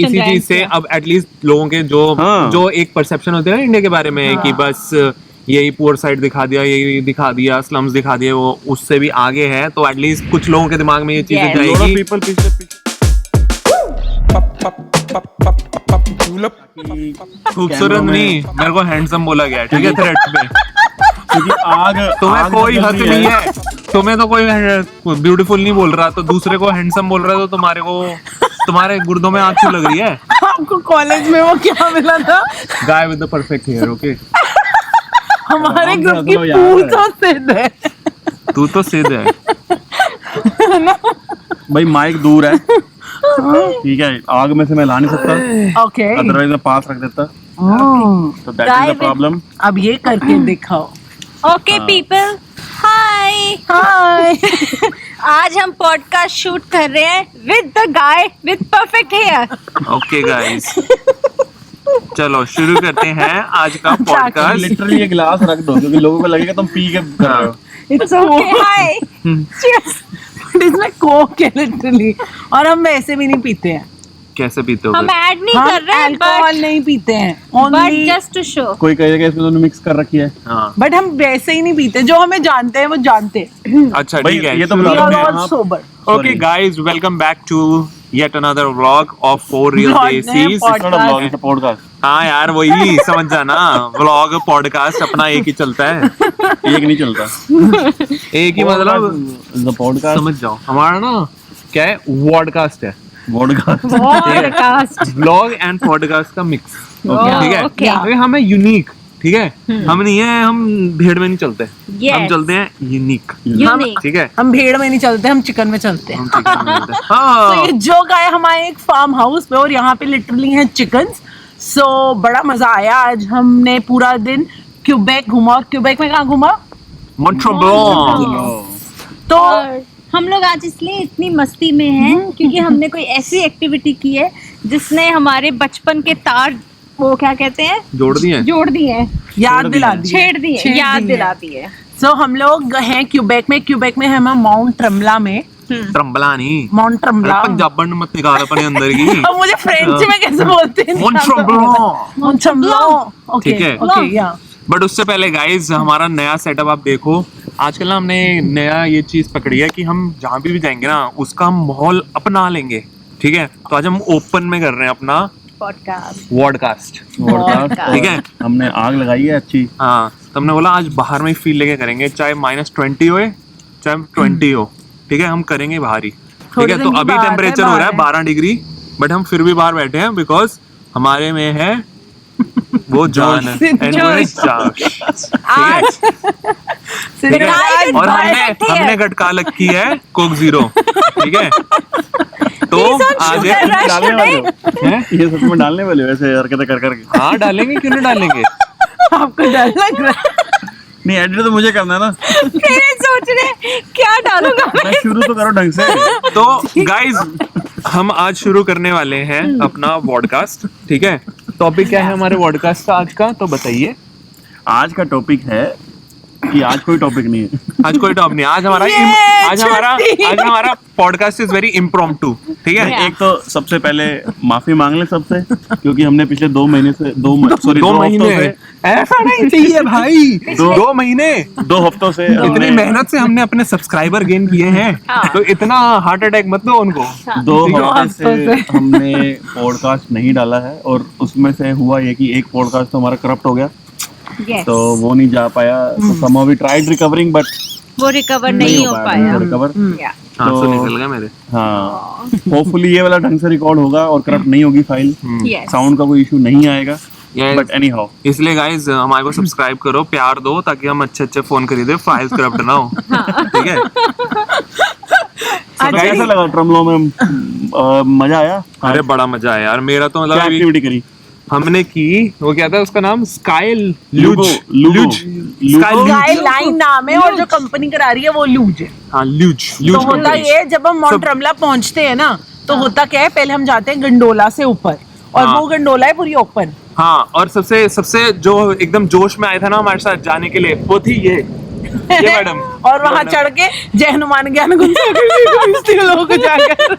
इसी चीज से अब एटलीस्ट लोगों के जो एक परसेप्शन होते हैं ना इंडिया के बारे में कि बस यही पुअर साइड दिखा दिया, यही दिखा दिया, स्लम्स दिखा दिए, वो उससे भी आगे है। तो एटलीस्ट कुछ लोगों के दिमाग में ये चीजें जाएगी। खूबसूरत नहीं, मेरे को हैंडसम बोला गया, ठीक है, थ्रेड्स पे। क्योंकि आग तुम्हें कोई हक नहीं है, तुम्हें तो कोई ब्यूटीफुल नहीं बोल रहा, तो दूसरे को हैंडसम बोल रहा है, तो तुम्हारे गुर्दों में आग क्यों लग रही है? आपको कॉलेज में वो क्या मिला था? Guy with the perfect hair. Okay, हमारे ग्रुप की पूल तो सिद्ध है। तू तो सिद्ध है भाई, माइक दूर है, ठीक है, आग में से मैं ला नहीं सकता, ओके, अदरवाइज मैं पास रख देता, तो दैट इज द प्रॉब्लम। अब ये करके दिखाओ। Okay people, hi hi. आज हम पॉडकास्ट शूट कर रहे हैं with the guy with perfect hair. Okay guys, चलो शुरू करते हैं आज का पॉडकास्ट। लिटरली ये गिलास रख दो, क्योंकि लोगों को लगेगा तुम पी के कर रहे हो। It's okay, hi cheers. इसमें कोक है लिटरली, और हम वैसे भी नहीं पीते हैं। कैसे पीते हो? हम ऐड नहीं हम कर रहे हैं, अल्कोहल नहीं पीते हैं, but only just to show. कोई कहेगा इसमें तुमने मिक्स कर रखी है, हाँ, बट हम वैसे ही नहीं पीते। जो हमें जानते हैं वो जानते हैं। अच्छा भाई, ठीक है, ये तो We बता are दो। all हाँ, sober. Okay guys, welcome back to yet another vlog of 4 real Vlog Desis. नहीं, It's not a vlog, it's a podcast. हाँ यार, वही समझ जाना, व्लॉग पॉडकास्ट अपना एक ही चलता है, एक नहीं चलता, एक ही मतलब the podcast, समझ जाओ। हमारा ना क्या है, वॉडकास्ट है, podcast। Podcast vlog and podcast का मिक्स, ठीक है। okay. अरे हम है यूनिक, ठीक है, हम नहीं है, हम भीड़ में नहीं चलते, हम चलते हैं यूनिक, यूनिक। ठीक है। हम भेड़ में नहीं चलते, हम चिकन में चलते हैं। हम chicken में चलते हैं। तो हाँ, ये जो गाय हमारे एक फार्म हाउस पे, और यहाँ पे लिटरली हैं चिकन्स। सो बड़ा मजा आया। आज हमने पूरा दिन क्यूबेक घूमा। और क्यूबेक में कहाँ घूमा? मॉन्ट्रेबल। तो और हम लोग आज इसलिए इतनी मस्ती में हैं क्योंकि हमने कोई ऐसी एक्टिविटी की है जिसने हमारे बचपन के तार, वो क्या कहते हैं, जोड़ दिए। जोड़ दिए हैं, याद दिला दी, छेड़ दिए, याद दिला दिए। सो हम लोग हैं क्यूबेक में। क्यूबेक में हम माउंट ट्रम्बला में। ट्रम्बला नहीं, माउंट ट्रम्बला। पंजाबन मत निकाल अपने अंदर की। अब मुझे फ्रेंच में कैसे बोलते हैं? माउंट ट्रम्बला। ओके ठीक है। ओके, या बट उससे पहले गाइज, हमारा नया सेटअप आप देखो। आजकल ना हमने नया ये चीज पकड़ी है कि हम जहाँ भी जाएंगे ना, उसका हम माहौल अपना लेंगे, ठीक है। तो आज हम ओपन में कर रहे हैं अपना पॉडकास्ट। वॉडकास्ट, podcast, ठीक है। हमने आग लगाई है अच्छी। हाँ, तो हमने बोला आज बाहर में फील लेके करेंगे, चाहे -20 हो चाहे 20 हो, ठीक है, हम करेंगे बाहर ही, ठीक है। तो अभी टेम्परेचर हो रहा है 12 डिग्री, बट हम फिर भी बाहर बैठे हैं बिकॉज हमारे में है वो जान है, and वो है जोश, ठीक है। और हमने गटका रखी है कोक ज़ीरो, ठीक है। तो आज डालने वाले हो? ये सब में डालने वाले हो ऐसे हरकतें कर करके? हाँ डालेंगे, क्यों नहीं डालेंगे। आपको डर लग रहा है? नहीं, एडिट तो मुझे करना है ना, फिर सोच रहे क्या डालूंगा मैं शुरू तो करो ढंग से। तो गाइज, हम आज शुरू करने वाले हैं अपना पॉडकास्ट, ठीक है। टॉपिक क्या है हमारे पॉडकास्ट का आज का, तो बताइए। आज का टॉपिक है कि आज कोई टॉपिक नहीं है। आज कोई टॉपिक नहीं, आज हमारा पॉडकास्ट इज वेरी इम्प्रॉम्प्टू, ठीक है। एक तो सबसे पहले माफी मांग ले सबसे, क्योंकि हमने पिछले 2 महीने से 2 महीने ऐसा नहीं चाहिए भाई, 2 महीने 2 हफ्तों से इतनी मेहनत से हमने अपने सब्सक्राइबर गेन किए हैं, तो इतना हार्ट अटैक मत दो उनको। 2 हफ्ते से हमने पॉडकास्ट नहीं डाला है, और उसमें से हुआ ये कि एक पॉडकास्ट तो हमारा करप्ट हो गया, तो वो नहीं जा पाया। somehow we tried recovering, but वो रिकवर नहीं हो पाया। रिकवर, तो निकल गया मेरे। हाँ, होपफुली ये वाला ढंग से रिकॉर्ड होगा और करप्ट नहीं होगी फाइल, साउंड का कोई इशू नहीं आएगा। बट एनी हाउ, इसलिए गाइज हमारे को सब्सक्राइब करो, प्यार दो, ताकि हम अच्छे फोन खरीदे, फाइल्स करप्ट ना हो, ठीक है। कैसा लगा ट्रम्बलो में? मजा आया? अरे बड़ा मजा आया यार, मेरा तो क्या मतलब एक्टिविटी करी हमने की, वो क्या था उसका नाम, स्काई लूज। स्काई लाइन नाम है, और जो कंपनी करा रही है वो लूज है। हाँ, लूज तो होता ये, जब हम माउंट ट्रम्बला पहुंचते हैं ना, तो होता क्या है, पहले हम जाते हैं गंडोला से ऊपर, और वो गंडोला है पूरी ओपन। हाँ, और सबसे जो एकदम जोश में आया था ना हमारे साथ जाने के लिए, वो थी ये मैडम। और वहां चढ़ के जय हनुमान ज्ञान गुण लोगों को जाकर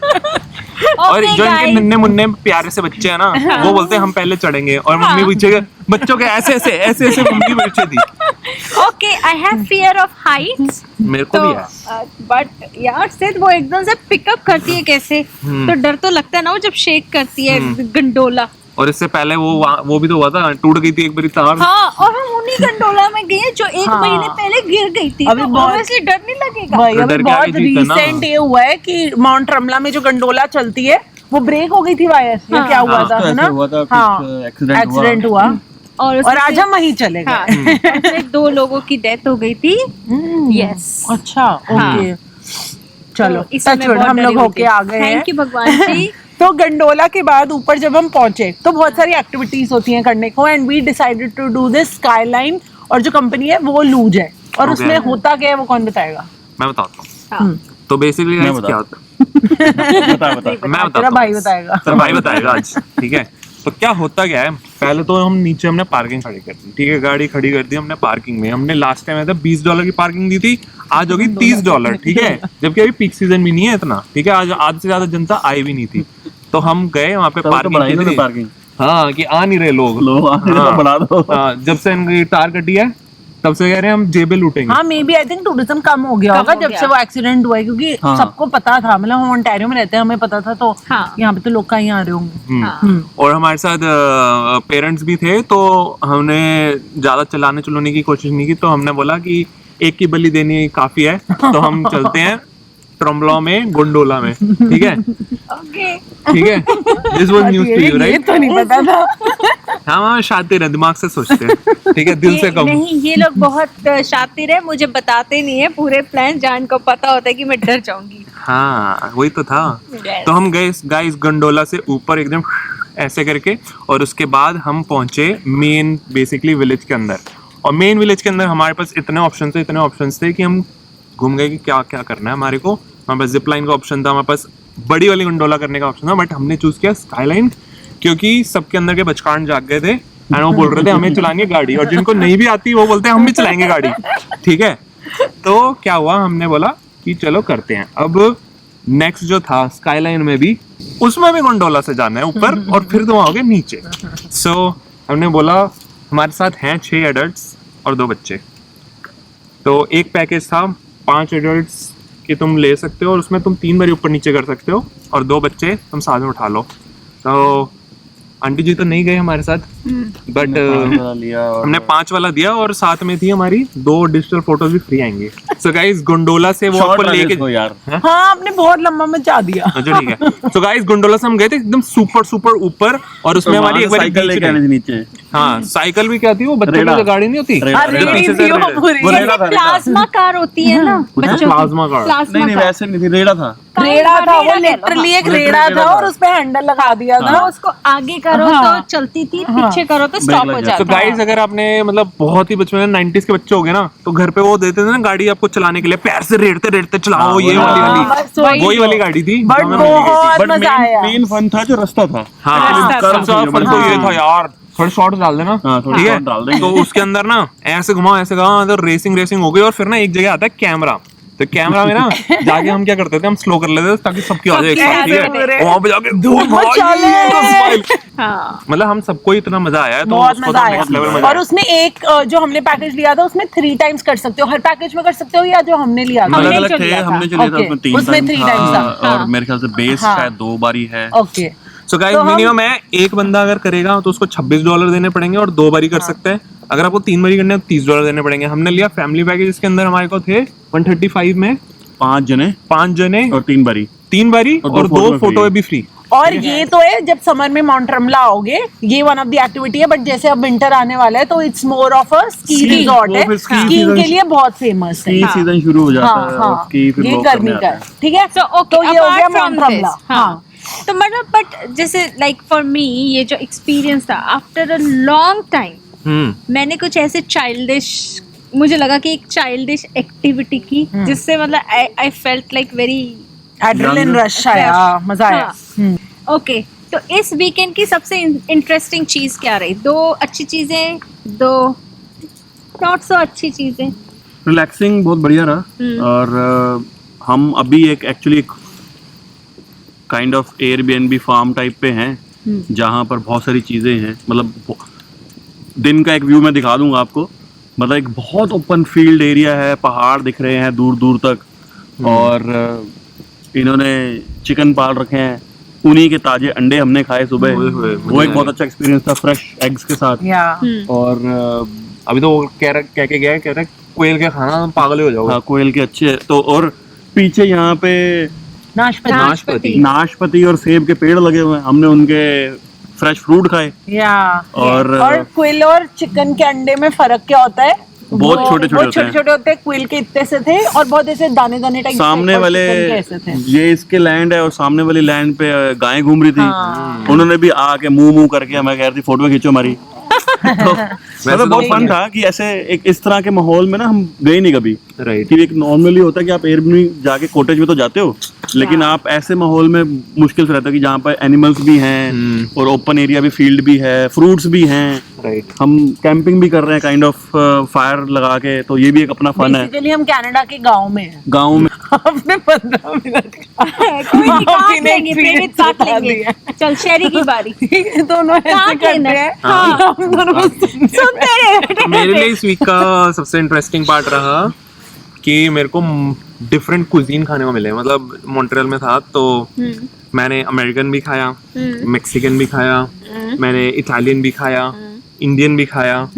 और जो इनके नन्हे मुन्ने प्यारे से बच्चे हैं ना, वो बोलते हैं हम पहले चढ़ेंगे, और मम्मी पीछे बच्चों के ऐसे ऐसे ऐसे ऐसे मम्मी पीछे थी। Okay, I have fear of Heights. मेरे को भी है। बट यार सिर्फ वो एकदम से पिकअप करती है कैसे, तो डर तो लगता है ना वो जब शेक करती है गंडोला। और इससे पहले वो भी तो हुआ था, टूट गई थी एक बारी तार। हाँ, और हम उन्हीं गंडोला में गए जो एक महीने पहले गिर गई थी। अभी तो बहुत- obviously डर नहीं लगेगा। भाई तो अभी डर के बहुत आगे जीतते ना। रिसेंट ये हुआ है कि माउंट रमला में जो गंडोला चलती है वो ब्रेक हो गई थी वायर। ये हाँ। क्या हुआ हाँ, था, तो है ऐसे ना? हुआ था, कुछ हाँ, एक्सीडेंट एक्सीडेंट हुआ और आज हम वहीं चले हाँ, गए। उसमें 2 लोगों की डेथ हो गई थी। यस। अच्छा, हाँ। ओके, चलो तो इसमें touch wood, बहुत हम डरी लोग हुई होके थी। आ गए हैं। थैंक यू भगवान जी। तो गंडोला के बाद ऊपर जब हम पहुंचे तो बहुत सारी एक्टिविटीज होती हैं करने को, and we decided to do this skyline. और जो कंपनी है वो लूज है, और Okay. उसमें होता क्या है वो कौन बताएगा? मैं बताता हूँ। हाँ। तो बेसिकली मैं क्या होता है, बता बता। मैं बताता तेरा हूँ। भाई बताएगा। तेरा भाई बताएगा आज, ठीक है। तो क्या होता क्या है, पहले तो हम नीचे हमने पार्किंग खड़ी कर दी, ठीक है, गाड़ी खड़ी कर दी हमने पार्किंग में। हमने लास्ट टाइम था $20 की पार्किंग दी थी, आज होगी $30, ठीक है, जबकि अभी पीक सीजन भी नहीं है इतना, ठीक है। आज आध से ज्यादा जनता आई भी नहीं थी, तो हम गए वहाँ पे तब तो पार्किंग बढ़ाई की ना थी। पार्किंग, हाँ, कि आ नहीं रहे लोग, लो आगे हाँ। तो बढ़ा दो। हाँ, जब से इनकी टार कटी है तब से कह रहे हैं हम जेबें लूटेंगे। हाँ, maybe I think tourism कम हो गया कम होगा हो जब गया। से वो एक्सीडेंट हुआ है, क्योंकि हाँ। सबको पता था, मतलब हम ओंटारियो में रहते हैं, हमें पता था, तो हाँ। यहाँ पे तो लोग कहीं आ रहे होंगे। हम्म। और हमारे साथ पेरेंट्स भी थे, तो हमने ज्यादा चलाने की कोशिश नहीं की, तो हमने बोला कि एक की बलि देनी काफी है, तो हम चलते हैं ट्रम्बला में, गोंडोला में, ठीक है, ओके। ठीक है। This was news to you, ये राइट? तो नहीं पता था। हाँ, शातिर है, दिमाग से सोचते हैं, ठीक है, दिल से कम। नहीं, ये लोग बहुत शातिर है, मुझे बताते नहीं है पूरे प्लान। जान को पता होता है कि मैं डर जाऊंगी। हाँ, वही तो था। Yes. तो हम गए गाइस गंडोला से ऊपर एकदम ऐसे करके, और उसके बाद हम पहुंचे मेन बेसिकली विलेज के अंदर। और मेन विलेज के अंदर हमारे पास इतने ऑप्शंस थे कि हम घूम गए कि क्या क्या करना है हमारे को। हमारे पास जिप लाइन का ऑप्शन था, हमारे पास बड़ी वाली गंडोला करने का ऑप्शन था, बट हमने चूज किया स्काईलाइन, क्योंकि सबके अंदर के बचकान जाग गए थे एंड वो बोल रहे थे हमें चलानी है गाड़ी, और जिनको नहीं भी आती वो बोलते हैं हम भी चलाएंगे गाड़ी, ठीक है। तो क्या हुआ, हमने बोला कि चलो करते हैं। अब नेक्स्ट जो था स्काईलाइन में भी, उसमें भी गंडोला से जाना है ऊपर, और फिर तुम आओगे नीचे। सो हमने बोला, हमारे साथ हैं 6 एडल्ट्स और 2 बच्चे, तो एक पैकेज था 5 एडल्ट्स कि तुम ले सकते हो, और उसमें तुम 3 बारी ऊपर नीचे कर सकते हो, और 2 बच्चे तुम साथ में उठा लो। तो आंटी जी तो नहीं गए हमारे साथ, बट लिया और हमने 5 वाला दिया, और साथ में थी हमारी 2 डिजिटल फोटोज भी फ्री आएंगे। सो गाइस गोंडोला से वो शॉर्ट आपको लेके, को यार, हाँ, आपने बहुत लंबा मचा दिया। अच्छा ठीक है। सो गाइस गोंडोला से हम गए थे एकदम सुपर ऊपर, और उसमें तो हमारी एक बारी साइकिल बीच लेके में- आने थी नीचे। हाँ, साइकिल भी क्या थी, वो बच्चों रेड़ा। की गाड़ी नहीं होती, रेड़ा, अरे रेड़ा। रेड़ी थी वो पूरी। वो रेड़ा जैसे था, रेड़ा। प्लाज्मा कार होती है ना बच्चों की। Plasma car. प्लाज्मा नहीं कार। वैसे नहीं थी, रेड़ा था। रेड़ा था, वो रेड़ा कह लो, लिटरली एक हाँ। रेड़ा रेड़ा था, था। और उसपे हैंडल लगा दिया था। तो उसको आगे करो हाँ। तो चलती थी, पीछे करो तो स्टॉप लग हो जाता। तो जाता। गाइस अगर आपने मतलब बहुत ही बचपन में 90s के बच्चे हो गए ना, तो घर पे वो देते थे ना गाड़ी आपको चलाने के लिए, पैर से रेड़ते चलाओ, हाँ, ये वाली हाँ, वाली बस वही। वही वाली गाड़ी थी बट जो हमें मिल गई थी। बहुत बट मजा आया। मेन फन था जो रास्ता था। हाँ, रास्ता था। सबसे ज्यादा फन तो ये था यार, थोड़े शॉर्ट्स डाल देना, हाँ, थोड़े ठीक है। short डाल देंगे। तो उसके अंदर ना ऐसे घुमाओ, तो रेसिंग हो गई, और फिर ना एक जगह आता है कैमरा। तो कैमरा में ना जाके हम क्या करते थे, हम स्लो कर लेते थे ताकि सबकी आ जाए एक साथ, ठीक है। और वहाँ पे जाके धूम मचाले। हाँ। मतलब हम सबको इतना मजा आया है, तो बहुत उसको मजा तो आया। next level मजा और आया। उसमें एक जो हमने पैकेज लिया था उसमें 3 टाइम्स कर सकते हो, हर पैकेज में कर सकते हो, या जो हमने लिया था। हमने अलग अलग जो थे, लिया था। हमने जो लिया था Okay. उसमें 3 उसमें 3 times था। और हाँ। मेरे ख्याल से बेस हाँ। शायद 2 बारी है। ओके, सो गाइस तो हम- मिनिमम है, एक बंदा अगर करेगा तो उसको $26 देने पड़ेंगे, और 2 बारी कर सकते हैं। अगर आपको 3 बारी करना है तो $30 देने पड़ेंगे। हमने लिया फैमिली पैकेज, इसके अंदर हमारे को थे 135 में 5 जने 5 जने, और 3 बारी। 3 बारी, और और 2 2 फोटो फोटो free। भी फ्री। और ये तो है जब समर में माउंट रमला आओगे, ये वन ऑफ द एक्टिविटी है, बट जैसे अब विंटर आने वाला है तो it's more of a ski Ski, resort वो है, फिर ski स्कीइंग season- के लिए बहुत फेमस है। स्की सीजन शुरू हो जाता हाँ है, और हाँ, स्की फिर ये लोग गर्मी करने का आते है, हैं। ठीक है। So okay, तो ये हो गया apart from mount Ramla. this, हाँ। तो मतलब बट जैसे लाइक फॉर मी ये जो एक्सपीरियंस था आफ्टर अ लॉन्ग टाइम, मैंने कुछ ऐसे चाइल्डिश, मुझे लगा कि एक चाइल्डिश एक्टिविटी की जिससे मतलब I felt like very adrenaline rush आया, मजा आया। हाँ। ओके, तो इस वीकेंड की सबसे इंटरेस्टिंग चीज क्या रही? 2 अच्छी चीजें, 2 नॉट सो अच्छी चीजें। रिलैक्सिंग बहुत बढ़िया रहा। और हम अभी एक actually kind of Airbnb farm type पे हैं, जहाँ पर बहुत सारी चीज़ें हैं। मतलब दिन का एक व्यू मैं दिखा दूंगा आपको। मतलब एक बहुत ओपन फील्ड एरिया है, पहाड़ दिख रहे हैं दूर दूर तक, और इन्होंने चिकन पाल रखे हैं, उन्हीं के ताजे अंडे हमने खाए सुबह। वो एक बहुत अच्छा एक्सपीरियंस था, फ्रेश एग्स के साथ। या और अभी तो वो कह के गया है, कह रहा है कोयल के खाना पागल ही हो जाओगे। हाँ, कोयल के अच्छे। तो और पीछे यहाँ पे नाशपाती और सेब के पेड़ लगे हुए हैं, हमने उनके फ्रेश फ्रूट खाए। या और क्विल और चिकन के अंडे में फर्क क्या होता है? बहुत छोटे-छोटे होते हैं। छोटे होते हैं। क्विल के इतने से थे और बहुत ऐसे दाने दाने टाइप। सामने वाले ये इसके लैंड है और सामने वाली लैंड पे गायें घूम रही थी। उन्होंने भी आके मुंह करके हमें कह रही थी फोटो खींचो हमारी। तो मतलब बहुत फन था कि ऐसे एक इस तरह के माहौल में ना हम गए नहीं कभी। राइट। कि एक नॉर्मली होता है कि आप एयरबीएनबी जाके कॉटेज में तो जाते हो, लेकिन आप ऐसे माहौल में मुश्किल से रहता है कि जहाँ पर एनिमल्स भी हैं और ओपन एरिया भी, फील्ड भी है, फ्रूट्स भी हैं। राइट। हम कैंपिंग भी कर रहे हैं काइंड ऑफ फायर लगा के, तो ये भी एक अपना फन है। बेसिकली हम कनाडा के गांव में हैं। गाँव में अपने 15 मिनट कोई नहीं, काट लेंगे, प्रेरित काट लेंगे। चल शेरी की बारी। दोनों ऐसे काट करते लेना। हैं। हाँ। हम दोनों सुनते रहे। मेरे लिए इस वीक का सबसे इंटरेस्टिंग पार्ट रहा कि मेरे को डिफरेंट कुजीन खाने को मिले। मतलब मॉन्ट्रियल में था तो मैंने अमेरिकन भी खाया, मैक्सिकन भी खाया, मैंने इटालियन भी खाया, इंडियन भी खाया।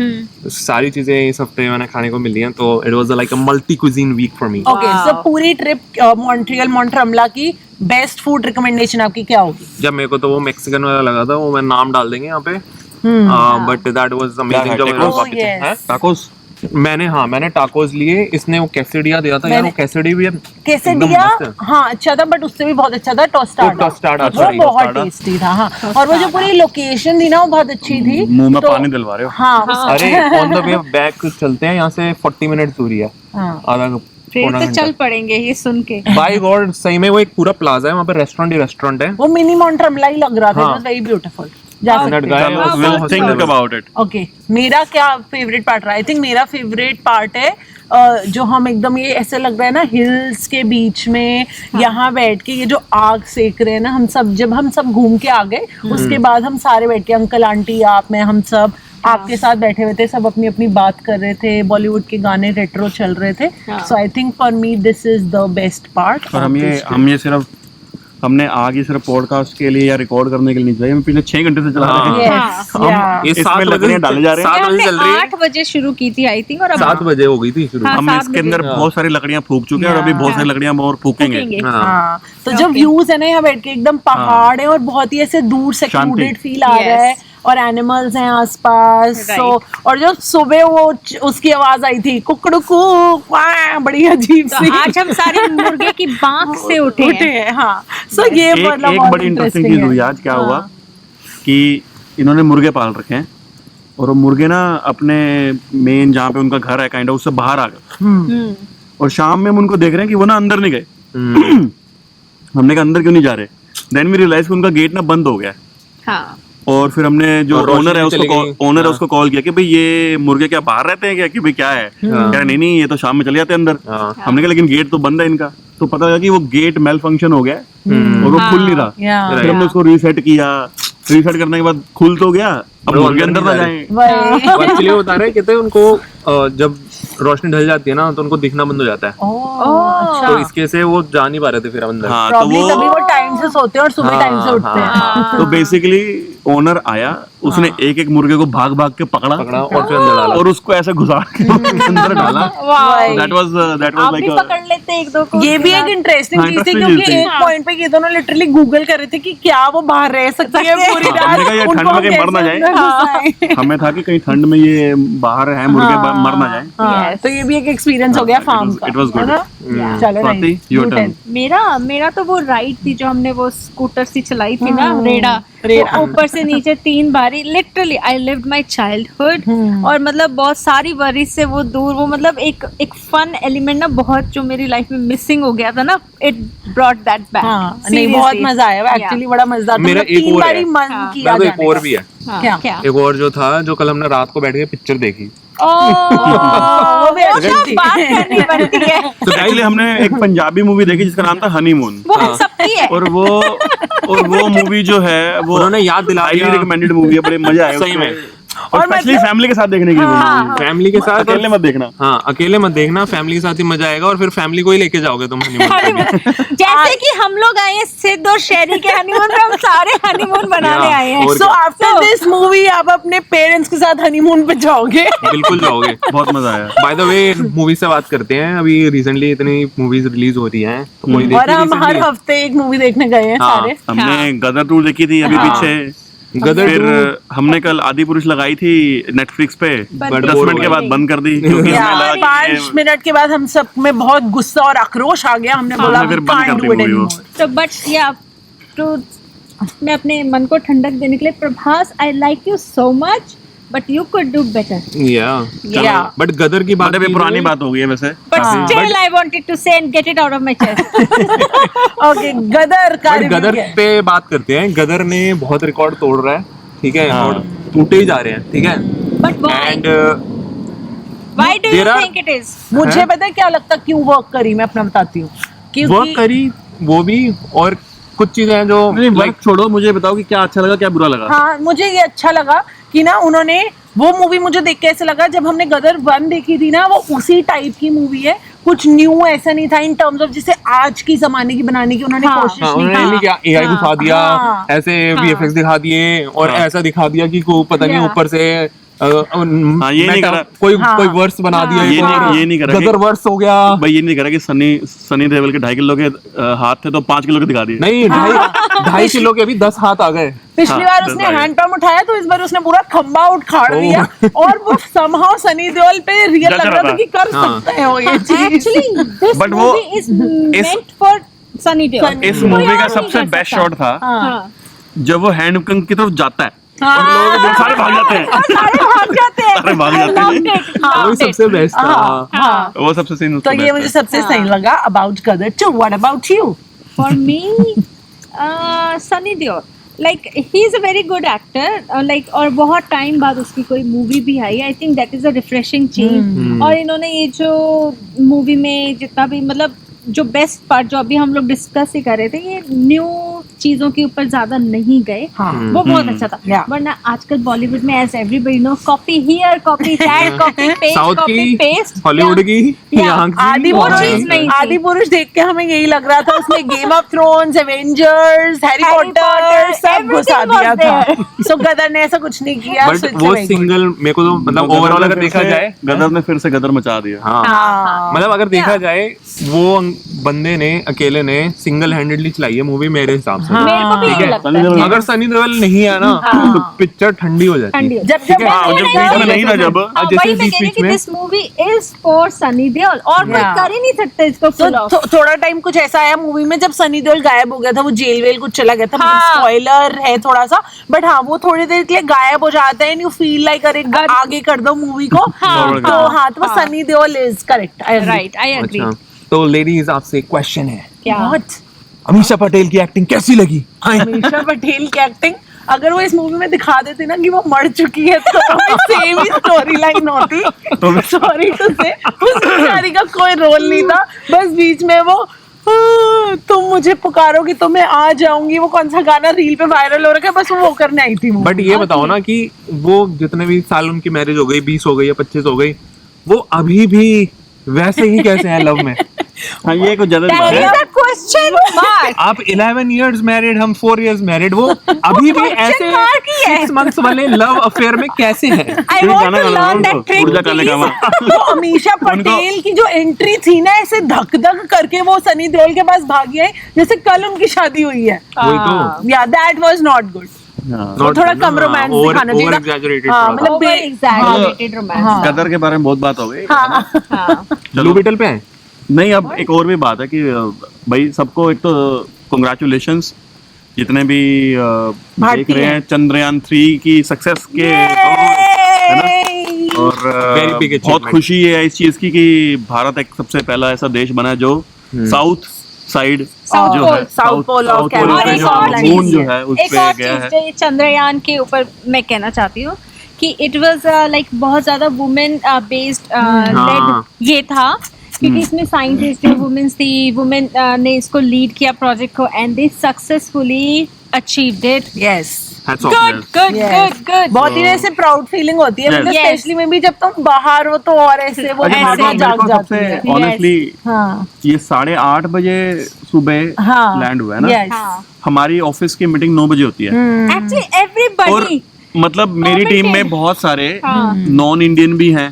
सारी चीजें इस हफ्ते मैंने खाने को मिली हैं, तो it was like a multi cuisine week for me. Okay, so पूरी ट्रिप मॉन्ट्रियल मॉन्ट्रमला की बेस्ट फूड रिकमेंडेशन आपकी क्या होगी? जब मेरे को तो वो मैक्सिकन वाला लगा था, वो मैं नाम डाल देंगे यहाँ पे, बट दैट वाज अमेजिंग। जब मेरे को टाकोस मैंने टाकोस लिए। इसने वो कैसेडिया दिया था यार, वो कैसेडी भी कैसेडिया हाँ अच्छा था, बट उससे भी बहुत अच्छा था टोस्टाडा। वो बहुत टेस्टी था। हाँ, और वो जो पूरी लोकेशन थी ना वो बहुत अच्छी थी। मुंह में पानी दिलवा रहे हो। हाँ, अरे ऑन द वे बैक चलते हैं यहाँ से 40 मिनट दूरी है, आधा फिर तो चल पड़ेंगे ये सुन के। बाय गॉड सही में वो एक पूरा प्लाजा है, वहाँ पे रेस्टोरेंट ही रेस्टोरेंट है। वो मिनी मॉन्ट्रमला ही लग रहा था। It was very beautiful. जा सकते हैं। Think about it. ओके, मेरा क्या फेवरेट पार्ट रहा? आई थिंक मेरा फेवरेट पार्ट है जो हम एकदम ये ऐसे लग रहा है ना हिल्स के बीच में यहाँ बैठ के ये जो आग सेक रहे हैं ना, जब हम सब घूम के आ गए उसके बाद हम सारे बैठ के, अंकल आंटी आप मैं हम सब आपके साथ बैठे हुए थे, सब अपनी अपनी बात कर रहे थे, बॉलीवुड के गाने रेट्रो चल रहे थे। So I think for me this is the best part. और हम ये सिर्फ हमने आगे सिर्फ पॉडकास्ट के लिए या रिकॉर्ड करने के लिए नहीं चाहिए, हम पिछले 6 घंटे से चला रहे हैं। हम ये 7 लकड़ियां डाले जा रहे हैं। 7 बजे चल रही है। 8 बजे शुरू की थी आई थिंक, और अब 7 बजे हो गई थी शुरू। हाँ, हम 7 इसके अंदर बहुत सारी लकड़ियां फूंक चुके हैं और अभी बहुत सारी लकड़ियां और फूकेंगे। हाँ, तो जो व्यूज है ना यहाँ बैठ के एकदम पहाड़ है और बहुत ही ऐसे दूर सेक्लूडेड फील आ रहा है और एनिमल्स हैं आसपास। सो और जो सुबह वो उसकी आवाज आई थी कुकड़ुकू, बड़ी अजीब सी। आज हम सारे मुर्गे की बांक से उठे हैं। हाँ, सो ये एक बड़ी इंटरेस्टिंग चीज हुई आज। क्या हुआ कि इन्होंने मुर्गे पाल रखे हैं और वो मुर्गे ना अपने मेन जहाँ पे उनका घर है काइंड ऑफ उससे बाहर आ गए, और शाम में हम उनको देख रहे हैं कि वो ना अंदर नहीं गए। हमने कहा अंदर क्यों नहीं जा रहे? देन वी रियलाइज उनका गेट ना बंद हो गया। हाँ। और फिर हमने जो ओनर है उसको कॉल किया कि भाई ये मुर्गे क्या बाहर रहते हैं क्या, कि भाई क्या है? कह रहे नहीं ये तो शाम में चले जाते हैं अंदर। हमने कहा लेकिन गेट तो बंद है इनका। तो पता लगा कि वो गेट मेल फंक्शन हो गया और वो खुल नहीं रहा। फिर हमने उसको रीसेट किया। रीसेट करने के बाद खुल तो गया, अब मुर्गे अंदर ना जाएं। एक्चुअली वो बता रहे कहते हैं उनको जब रोशनी ढल जाती है ना तो उनको दिखना बंद हो जाता है। तो इसके से वो जा नहीं पा रहे थे फिर अंदर। हाँ, तो तभी वो टाइम से सोते हैं और सुबह टाइम से उठते हैं। तो बेसिकली ओनर आया, उसने एक एक मुर्गे को भाग भाग के पकड़ा और फिर अंदर डाला और उसको ऐसे घुसा के अंदर डाला। दैट वाज लाइक पकड़ लेते एक दो को। ये भी एक इंटरेस्टिंग चीज थी क्योंकि एक पॉइंट पे ये दोनों लिटरली गूगल कर रहे थे कि क्या वो बाहर रह सकती है पूरी रात। ये ठंड में कहीं मर ना जाए। हमें था कि कहीं ठंड में ये बाहर है मुर्गे मर ना जाए। तो ये भी एक एक्सपीरियंस हो गया फार्म का। It was good. चलो योर टर्न। मेरा तो वो राइड थी जो हमने वो स्कूटर सी चलाई थी ना, रेड़ा ऊपर से नीचे 3 बारी। Literally I lived my childhood. और मतलब बहुत सारी वरीज से वो दूर, वो मतलब एक फन एलिमेंट ना बहुत जो मेरी लाइफ में मिसिंग हो गया था ना, इट ब्रॉट दैट बैक। नहीं बहुत मजा आया एक्चुअली, बड़ा मजेदार था। मेरा एक 3 और बारी है। मन किया एक और भी है। क्या? एक और जो था, जो कल हमने रात को बैठ के पिक्चर देखी, वो भी अच्छी तो थी। बात करनी पड़ती है, तो एक्चुअली हमने एक पंजाबी मूवी देखी जिसका नाम था हनीमून, वो हम सबकी है। और वो मूवी जो है वो उन्होंने याद दिला हाईली दिया। रिकमेंडेड मूवी है, बड़े मजा आए सही में। और स्पेशली फैमिली के साथ देखने की मूवी, फैमिली के साथ अकेले मत देखना। हाँ, अकेले मत देखना, फैमिली के साथ ही मजा आएगा, और फिर फैमिली को ही लेके जाओगे तुम हनीमून पे। जैसे कि हम लोग आए हैं सिद्ध और शेरी के हनीमून पे, हम सारे हनीमून बनाने Yeah, आए हैं। और सो आफ्टर दिस मूवी आप अपने पेरेंट्स के साथ हनीमून पे जाओगे। बिल्कुल जाओगे। बहुत मजा आया। बाय द वे, मूवी से बात करते हैं, अभी रिसेंटली इतनी मूवीज रिलीज हो रही हैं, तो कोई और देखी हम हर recently? हफ्ते एक मूवी देखने गए हैं हाँ, सारे। हमने गदर 2 देखी थी अभी पीछे, गदर फिर 2 हमने कल आदि पुरुष लगाई थी नेटफ्लिक्स पे, But 10 मिनट के बाद बंद कर दी क्योंकि या, हमें लगा कि 5 मिनट के बाद हम सब में बहुत गुस्सा और आक्रोश आ गया, हमने बोला हमने फिर बंद can't कर दी do it movie वो। anymore। तो बट या टू मैं अपने मन को ठंडक देने के लिए, Prabhas I like you so much but you could do better, Yeah. But Gadar की बात मतलब ये की पुरानी जाए- बात हो गई है वैसे। बट हाँ। Still I wanted to say and get it out of my chest. Okay, Gadar का बट review गदर क्या है? पे बात करते हैं। गदर ने बहुत रिकॉर्ड तोड़ रहा है, ठीक है, हाँ। और टूटे ही जा रहे हैं, ठीक है। But why and why do you there are- think it is? मुझे हैं? पता है क्या लगता है क्यों वर्क करी, मैं अपना बताती हूँ। वर्क क्योंकि करी वो भी, और कुछ चीजें हैं जो नहीं, like वर्क छोड़ो, मुझे बताओ कि क्या अच्छा लगा क्या बुरा लगा। हाँ, मुझे ये अच्छा लगा कि ना उन्होंने वो मूवी, मुझे देख के ऐसे लगा जब हमने गदर 1 देखी थी ना, वो उसी टाइप की मूवी है, कुछ न्यू ऐसा नहीं था इन टर्म्स ऑफ जिसे आज की जमाने की बनाने की उन्होंने हाँ, कोशिश हाँ, नहीं उन्होंने की। नहीं किया, एआई हाँ, दिखा दिया, हाँ, ऐसे वीएफएक्स दिखा दिए, और हाँ। ऐसा दिखा दिया कि को पता नहीं Yeah. ऊपर से ये नहीं करा। कोई हाँ। कोई वर्स बना दिया, ये एक नहीं- और ये नहीं करा कि- गदर वर्स हो गया। भाई ये नहीं करा कि सनी देओल के 2.5 किलो के हाथ थे तो 5 किलो के दिखा दिए। नहीं, 2.5 किलो के अभी 10 हाथ आ गए। पिछली हाँ, बार दस उसने आ गए। हैंड पंप उठाया तो इस बार उसने पूरा खंबा उखाड़ ओह। दिया, और वो समहाउ सनी देओल पे रियल जच लग रहा रहा था कि कर हाँ। सकते हैं वो ये चीज। एक्चुअली दिस But वो- movie is meant for Sunny Deol. इस मूवी का सबसे बेस्ट शॉट था हाँ। जब वो हैंड कंग की तरफ जाता है, हाँ। लोग सारे भाग जाते हैं। सारे भाग जाते हैं। सारे भाग जाते हैं। वही सबसे बेस्ट था। हाँ, हाँ। वो सबसे सीन तो ये मुझे सबसे सही लगा about Gadar 2। What about you? For me, Sunny Deol, like he is a very good actor. Like और बहुत टाइम बाद उसकी कोई मूवी भी आई. I think that is a refreshing change. और इन्होंने ये जो मूवी में जितना भी मतलब जो बेस्ट पार्ट जो अभी हम लोग डिस्कस ही कर रहे थे, ये न्यू चीजों के ऊपर ज्यादा नहीं गए. हाँ. वो बहुत अच्छा था. Yeah. वरना आजकल बॉलीवुड में as everybody know copy here copy that copy paste south copy की, पेस्ट हॉलीवुड की, यहाँ की, आदि वो वहाँ चीज की। नहीं थी. आदि पुरुष देख के हमें यही लग रहा था, उसमें game of thrones, Avengers, Harry Harry Potter Potter, सब घुसा everything दिया was था. there. सो गदर ने ऐसा कुछ नहीं किया. बट so it's वो very good. सिंगल मेरे को तो मतलब गदर ओवरऑल ने अगर फिर देखा से- जाए, गदर ने फिर से गदर मचा दिया। हाँ, हाँ. मतलब अगर देखा जाए वो बंदे ने अकेले ने सिंगल हैंडेडली चलाई है मूवी मेरे हिसाब से। हाँ. मेरे को भी ठीक यही है। लगता सनी देओल है. अगर सनी देओल नहीं है ना तो पिक्चर ठंडी हो जाती ठंडी है। हो जब ठीक जब है। हाँ, जब बीच में नहीं ना जब हाँ, जैसे वही मैं कह रही हूँ बीच कि में this movie is for Sunny Deol और कोई Yeah. कर ही नहीं सकता इसको तो फुल ऑफ. थोड़ा टाइम कुछ ऐसा आया मूवी में जब सनी देओल गायब हो गया था, वो जेल वेल कुछ चला गया था. हाँ. स्पॉइलर है थोड़ा सा, बट हाँ वो थोड़ी देर के लिए गायब हो जाता है एंड यू फील लाइक अरे आगे कर दो मूवी को. हाँ, तो हाँ, तो वो Sunny Deol is correct. Right I agree. अच्छा, तो लेडीज आपसे एक क्वेश्चन है, क्या What? अमीषा पटेल की एक्टिंग कैसी लगी? अमीषा पटेल की एक्टिंग अगर वो इस मूवी में दिखा देते ना कि वो मर चुकी है तो सेम ही स्टोरी लाइन होती. सॉरी टू से उस बेचारी का कोई रोल नहीं था, बस बीच में वो तुम मुझे पुकारोगी तो मैं आ जाऊंगी, वो कौन सा गाना रील पे वायरल हो रखा है, बस वो करने आई थी. बट ये बताओ ना कि वो जितने भी साल उनकी मैरिज हो गई, 20 हो गई या 25 हो गई, वो अभी भी वैसे ही कैसे हैं लव में? हाँ, ये कुछ ज्यादा दैट बात इज है। The question mark. आप 11 इयर्स मैरिड, हम 4 इयर्स मैरिड, वो अभी भी ऐसे mark ही है. 6 मंथ्स वाले लव अफेयर में कैसे हैं? आई फिर वांट गाना टू गाना लर्न उनको, दैट ट्रिक ऊर्जा डालने का प्लीज. तो अमीषा पटेल की जो एंट्री थी ना, ऐसे धक धक करके वो सनी देओल के पास भागी है जैसे कल उनकी शादी हुई है. वही तो या दैट वाज नॉट गुड. हाँ। वो थोड़ा कम रोमांस दिखाना चाहिए था. एग्जैजरेटेड हाँ, थोड़ा मतलब ओवर एग्जैगरेटेड रोमांस. गदर के बारे में बहुत बात हो गई। हाँ. ब्लू बीटल पे है। नहीं, अब एक और भी बात है कि भाई सबको एक तो कॉन्ग्रेचुलेशंस जितने भी देख रहे हैं चंद्रयान 3 की सक्सेस के, है ना? और Very big बहुत achievement. खुशी है इस चीज की कि भारत एक सबसे पहला ऐसा देश बना है जो साउथ साइड South जो pole, है South pole of Canada. और एक जो और मून चीज जो है उस एक पे और गया चीज है। जो ये चंद्रयान के ऊपर मैं कहना चाहती हूँ कि इट वाज लाइक बहुत ज्यादा वुमेन बेस्ड लेड ये था, क्योंकि इसमें साइंटिस्ट थी, वुमेन्स थी, वुमेन ने इसको लीड किया प्रोजेक्ट को, and they successfully achieved it. Yes, Hats off, good yes. Good good good. बहुत ही ऐसे प्राउड फीलिंग होती है, Yes. मतलब Yes. स्पेशली में भी जब तुम बाहर हो तो और ऐसे वो अच्छा, भावना जाग जाती है। ऑनेस्टली हाँ ये 8:30 बजे सुबह हाँ लैंड हुआ है ना। Yes. हाँ, हमारी ऑफिस की मीटिंग 9 बजे होती है, एक्चुअली और एवरीबॉडी मतलब मेरी टीम में बहुत सारे नॉन इंडियन भी हैं,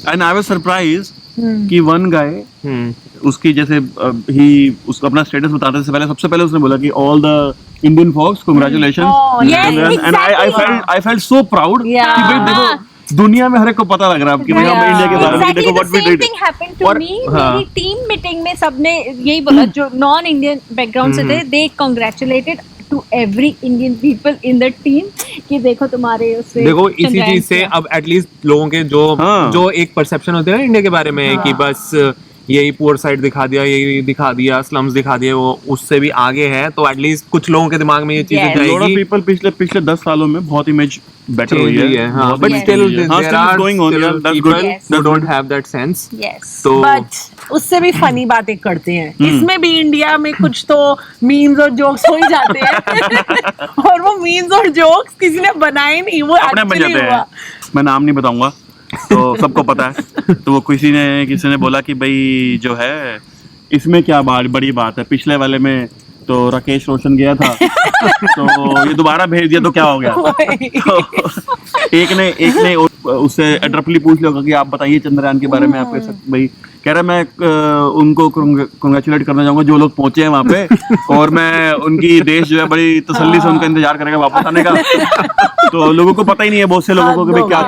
एंड आई वाज सरप्राइज कि वन गाय उसकी जैसे ही उसको अपना स्टेटस बताने से पहले सबसे पहले उसने बोला कि all the Indian folks congratulations, Oh, yes, and I felt so proud कि Yeah. भाई देखो दुनिया में हर एक को पता लग रहा है कि भाई हम Yeah. इंडिया के बारे में Exactly देखो the what we same did. thing happened to और- me. हाँ. मेरी टीम मीटिंग में सबने यही बोला, जो नॉन इंडियन बैकग्राउंड से थे, they congratulated to every Indian people in the team कि देखो तुम्हारे उससे देखो इसी चंद्रयान चीज से किया। अब एटलीस्ट लोगों के जो हाँ। जो एक परसेप्शन होते हैं ना इंडिया के बारे में कि बस यही पुअर साइड दिखा दिया, यही दिखा दिया, स्लम्स दिखा दिए, वो उससे भी आगे है, तो एटलीस्ट कुछ लोगों के दिमाग में ये चीजें Yes. लॉट ऑफ जाएगी। पीपल पिछले 10 सालों में बहुत इमेज बेटर Change हुई हुई है, हाँ, बहुत but image still हुई है। हाँ, there still are it's going on, still yeah, that's people good. Yes. who don't have that sense. Yes. तो बट उससे भी फनी बातें करते हैं, इसमें भी इंडिया में कुछ तो मीम्स और जोक्स हो ही जाते हैं और वो मीम्स और जोक्स किसी ने बनाए नहीं, वो अपने बन एक्चुअली जाते हुआ। हैं, मैं नाम नहीं बताऊंगा तो सबको पता है। तो वो किसी ने बोला कि भाई जो है इसमें क्या बड़ी बात है, पिछले वाले में तो राकेश रोशन गया था तो ये दोबारा भेज दिया तो क्या हो गया। तो एक ने उससे एड्रपली पूछ लिया कि आप बताइए चंद्रयान के बारे में, आप कैसे भाई कह रहा मैं उनको कांग्रेचुलेट करना चाहूंगा जो लोग पहुंचे हैं वहां पे, और मैं उनकी देश जो है बड़ी तसल्ली से उनका इंतजार करेगा वापस आने का। तो लोगों को पता ही नहीं है, बहुत से लोगों को कि भाई क्या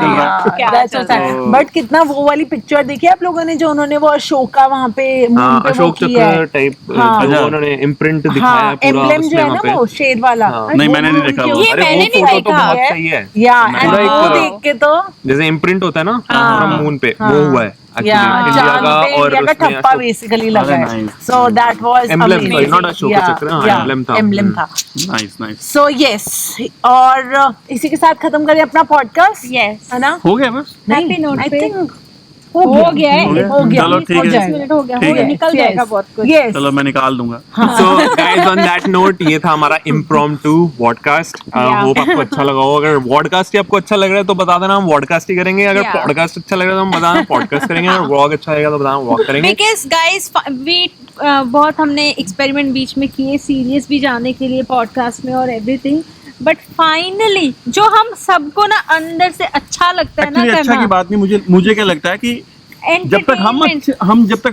चल रहा है। बट कितना वो वाली पिक्चर देखी आप लोगों ने जो उन्होंने वो अशोका वहाँ पे मून पे वो अशोक किया चक्र है। टाइप हाँ। जो उन्होंने इम्प्रिंट दिखाया हाँ है पूरा एम्ब्लेम जो उसमें है वहाँ ना पे। वो शेर वाला, हाँ। नहीं, मैंने नहीं देखा वो। ये अरे मैंने वो नहीं फोटो तो देखा। बहुत सही है, या पूरा एंड वो एक देख के तो जैसे इम्प्रिंट होता है ना पूरा मून पे वो हुआ है या एक्चुअली इंडिया चांद का, पे और इंडिया का उसमें ठप्पा अशोक- बेसिकली लगा अरे है। nice. So that was Emblem, sorry, not Ashok चक्र, हाँ, emblem था। एम्ब्लेम था। Nice nice. सो यस, और इसी के साथ खत्म करें अपना पॉडकास्ट, Yes. है ना? हो गया बस। Happy note आई पे थिंक हो गया है, हो गया, चलो ठीक हो है। जाएगा। 20 मिनट हो गया, ठीक हो गया, है। निकल जाएगा बहुत कुछ। यस चलो मैं निकाल दूंगा। So guys on that note ये था हमारा इम्प्रॉम्प्टू पॉडकास्ट। Yeah. होप आपको अच्छा लगा हो। अगर पॉडकास्ट ही आपको अच्छा लग रहा है तो बता देना, हम पॉडकास्ट ही करेंगे। अगर Yeah. पॉडकास्ट अच्छा लग रहा है तो हम बताना पॉडकास्ट करेंगे, अगर व्लॉग अच्छा लगेगा तो बताना व्लॉग करेंगे। बिकॉज गाइस वी बहुत हमने एक्सपेरिमेंट बीच में किए सीरियस भी जाने के लिए पॉडकास्ट में और एवरीथिंग, बट फाइनली जो हम सबको ना अंदर से अच्छा लगता है ना एक्चुअली अच्छा की करना, बात नहीं, मुझे क्या लगता है कि जब तक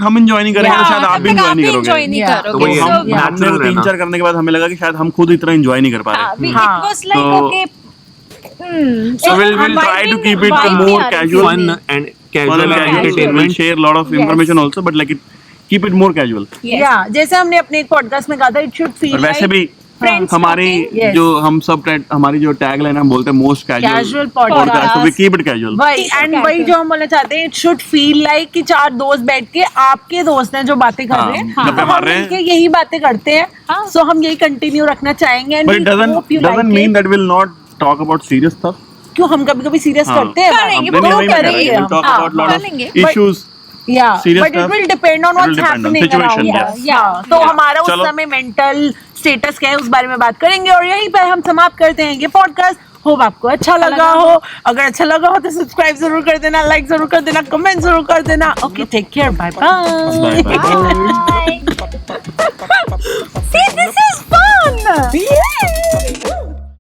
हम एंजॉय नहीं करेंगे तो शायद आप भी एंजॉय नहीं एंजॉय करोगे। नहीं Yeah. तो वही करोगे। हम So, natural हमने रहना। 3-4 करने के बाद हमें लगा कि शायद हम खुद इतना एंजॉय नहीं कर पा रहे। it हाँ. was like तो- okay. So we'll try to keep it more casual. Fun and Fun casual and and casual. We'll entertainment। share a lot of information also, but like keep it more casual. Yes. या जैसे हमने अपने एक podcast में कहा था, it should feel और वैसे भी Friends हमारी talking. Yes. जो हम सब हमारी जो टैग लाइन हम बोलते हैं most Casual casual podcast. Podcast, so we keep it casual. वही एंड वही जो हम बोलना चाहते हैं, इट शुड फील लाइक कि 4 दोस्त बैठ के आपके दोस्त हैं जो बातें कर रहे हैं, हाँ, गप्पे तो मार हम रहे हैं। मिलके यही बातें करते हैं। हाँ. सो हम यही कंटिन्यू रखना चाहेंगे and But it doesn't mean that we'll not talk about serious stuff. क्यों हम कभी कभी सीरियस हाँ. करते हैं, करेंगे, नहीं, वो वही मैं कह रहा हूँ, करेंगे we'll talk हाँ, about lot of करेंगे. issues. या serious but it stuff. Will depend on It will what's depend on happening situation, around yes. अस। तो हमारा उस चलो. समय मेंटल स्टेटस क्या है उस बारे में बात करेंगे, और यहीं पर हम समाप्त करते हैं ये पॉडकास्ट। होप आपको अच्छा लगा हो। अगर अच्छा लगा हो तो सब्सक्राइब जरूर कर देना, लाइक जरूर कर देना, कमेंट जरूर कर देना। Okay, take care, bye bye. Bye. See, this is fun. Yeah.